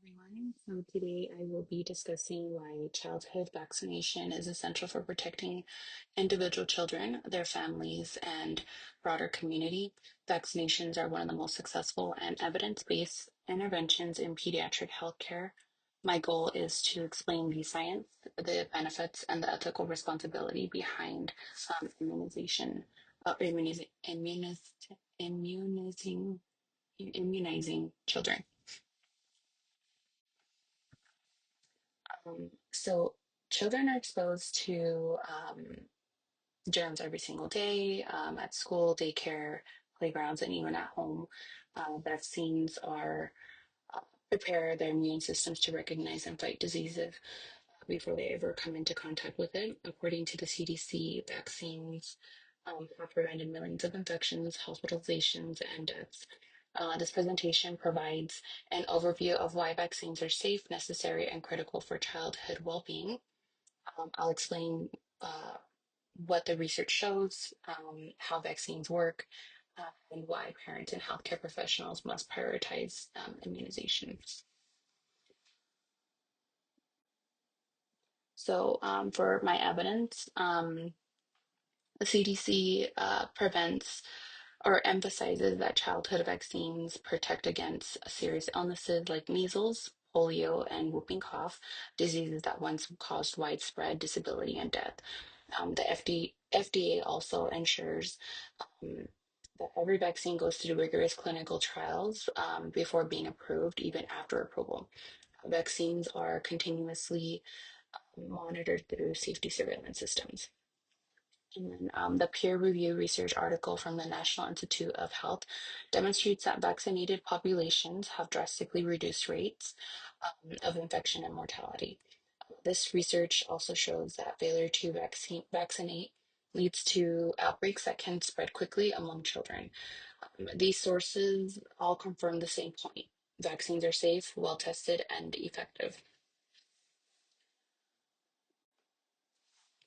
everyone. So today I will be discussing why childhood vaccination is essential for protecting individual children, their families, and broader community. Vaccinations are one of the most successful and evidence-based interventions in pediatric healthcare. My goal is to explain the science, the benefits, and the ethical responsibility behind immunization, immunizing, immunizing children. So children are exposed to germs every single day at school, daycare, playgrounds, and even at home. Vaccines are uh, prepare their immune systems to recognize and fight diseases before they ever come into contact with it. According to the CDC, vaccines have prevented millions of infections, hospitalizations, and deaths. This presentation provides an overview of why vaccines are safe, necessary, and critical for childhood well-being. I'll explain what the research shows, how vaccines work, and why parents and healthcare professionals must prioritize immunizations. So, for my evidence, the CDC prevents or emphasizes that childhood vaccines protect against serious illnesses like measles, polio, and whooping cough, diseases that once caused widespread disability and death. The FDA also ensures um, that every vaccine goes through rigorous clinical trials before being approved, even after approval. Vaccines are continuously monitored through safety surveillance systems. And then the peer review research article from the National Institute of Health demonstrates that vaccinated populations have drastically reduced rates of infection and mortality. This research also shows that failure to vaccinate leads to outbreaks that can spread quickly among children. These sources all confirm the same point. Vaccines are safe, well tested, and effective.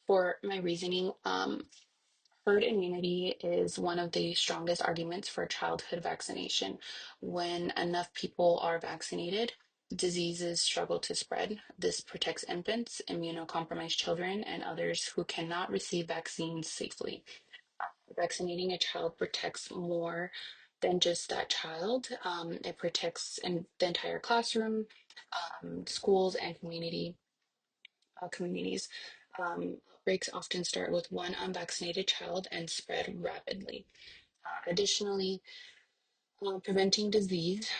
For my reasoning, herd immunity is one of the strongest arguments for childhood vaccination. When enough people are vaccinated, diseases struggle to spread. This protects infants, immunocompromised children, and others who cannot receive vaccines safely. Vaccinating a child protects more than just that child. It protects the entire classroom, schools, and communities. Outbreaks often start with one unvaccinated child and spread rapidly. Additionally, preventing disease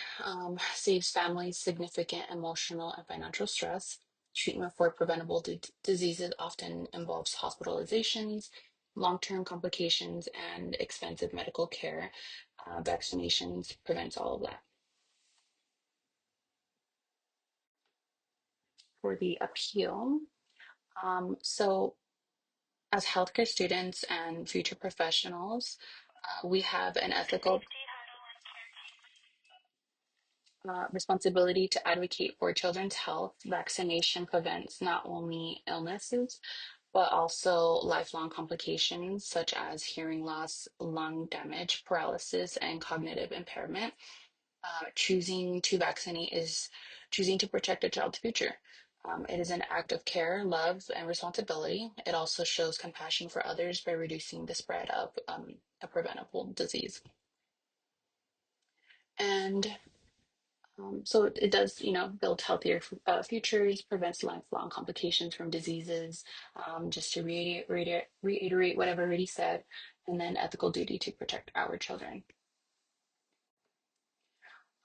saves families significant emotional and financial stress. Treatment for preventable diseases often involves hospitalizations, long-term complications, and expensive medical care. Vaccinations prevents all of that. For the appeal, so as healthcare students and future professionals, we have an ethical responsibility to advocate for children's health. Vaccination prevents not only illnesses, but also lifelong complications such as hearing loss, lung damage, paralysis, and cognitive impairment. Choosing to vaccinate is choosing to protect a child's future. It is an act of care, love, and responsibility. It also shows compassion for others by reducing the spread of a preventable disease. And so it does, build healthier futures, prevents lifelong complications from diseases. Just to reiterate what I've already said, and then ethical duty to protect our children.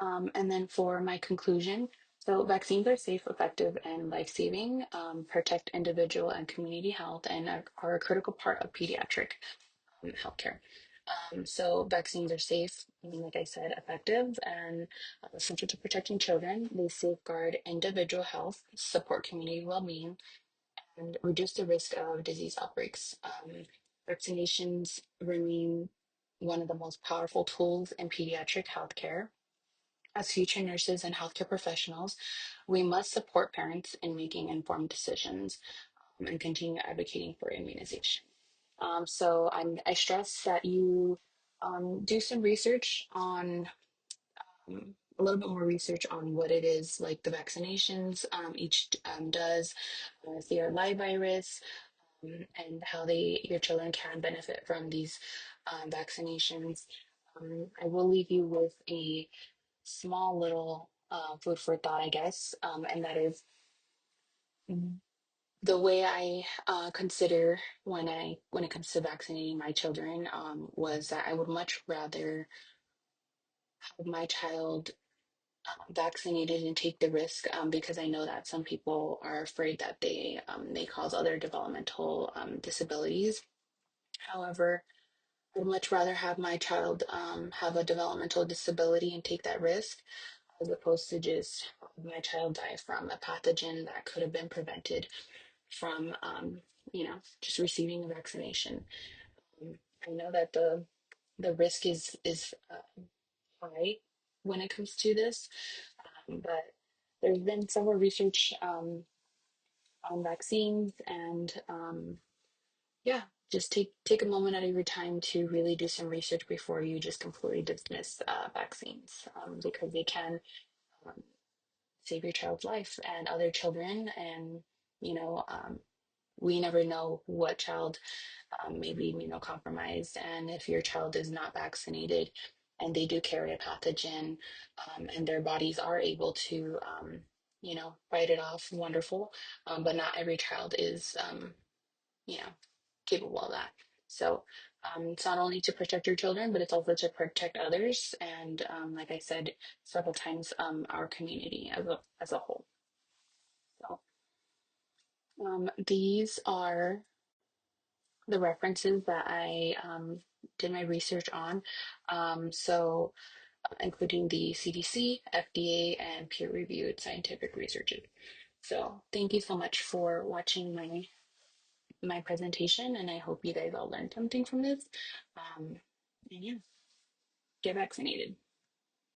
And then for my conclusion, so vaccines are safe, effective, and life-saving, protect individual and community health, and are a critical part of pediatric healthcare. So vaccines are safe, like I said, effective, and essential to protecting children. They safeguard individual health, support community well-being, and reduce the risk of disease outbreaks. Vaccinations remain one of the most powerful tools in pediatric healthcare. As future nurses and healthcare professionals, we must support parents in making informed decisions and continue advocating for immunization. I stress that you do some research on a little bit more research on what it is, like the vaccinations each does, if they are live virus, and how your children can benefit from these vaccinations. I will leave you with a small little food for thought, I guess, and that is the way I consider when it comes to vaccinating my children, was that I would much rather have my child vaccinated and take the risk, because I know that some people are afraid that they may cause other developmental disabilities. However, I'd much rather have my child have a developmental disability and take that risk, as opposed to just have my child die from a pathogen that could have been prevented from, just receiving a vaccination. Um, I know that the risk is high when it comes to this, but there's been several research on vaccines, and yeah, just take a moment out of your time to really do some research before you just completely dismiss vaccines, because they can um, save your child's life and other children, and you know um, we never know what child may be immunocompromised, and if your child is not vaccinated and they do carry a pathogen, and their bodies are able to fight it off, wonderful, but not every child is you know capable of that. So it's not only to protect your children, but it's also to protect others, and like I said several times, our community as a whole. So these are the references that I did my research on. So, including the CDC, FDA, and peer-reviewed scientific researches. So, thank you so much for watching my presentation, and I hope you guys all learned something from this. And yeah, get vaccinated.